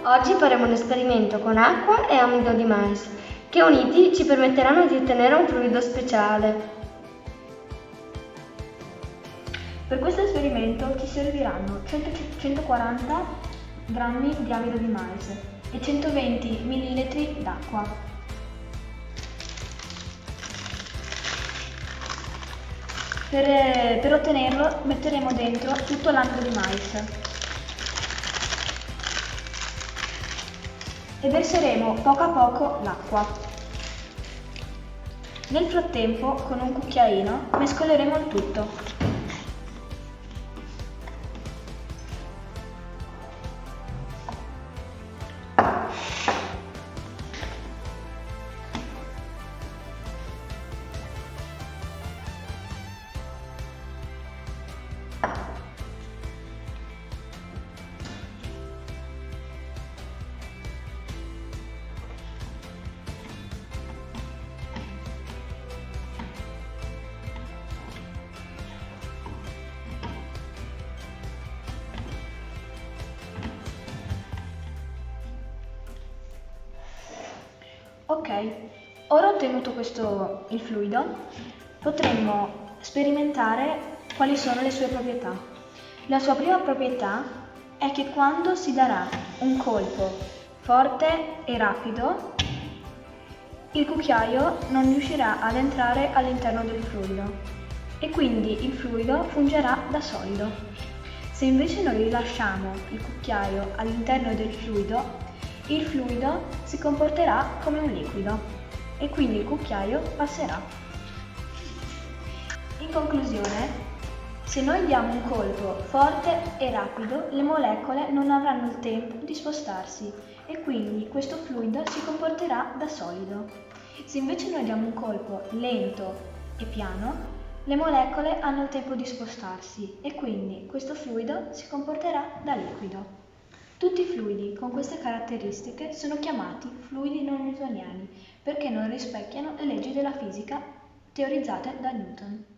Oggi faremo un esperimento con acqua e amido di mais, che uniti ci permetteranno di ottenere un fluido speciale. Per questo esperimento ci serviranno 140 grammi di amido di mais e 120 ml d'acqua. Per ottenerlo metteremo dentro tutto l'amido di mais e verseremo poco a poco l'acqua. Nel frattempo, con un cucchiaino, mescoleremo il tutto. Ok, ora ottenuto il fluido, potremmo sperimentare quali sono le sue proprietà. La sua prima proprietà è che quando si darà un colpo forte e rapido, il cucchiaio non riuscirà ad entrare all'interno del fluido e quindi il fluido fungerà da solido. Se invece noi rilasciamo il cucchiaio all'interno del fluido, il fluido si comporterà come un liquido e quindi il cucchiaio passerà. In conclusione, se noi diamo un colpo forte e rapido, le molecole non avranno il tempo di spostarsi e quindi questo fluido si comporterà da solido. Se invece noi diamo un colpo lento e piano, le molecole hanno il tempo di spostarsi e quindi questo fluido si comporterà da liquido. Tutti i fluidi con queste caratteristiche sono chiamati fluidi non newtoniani perché non rispecchiano le leggi della fisica teorizzate da Newton.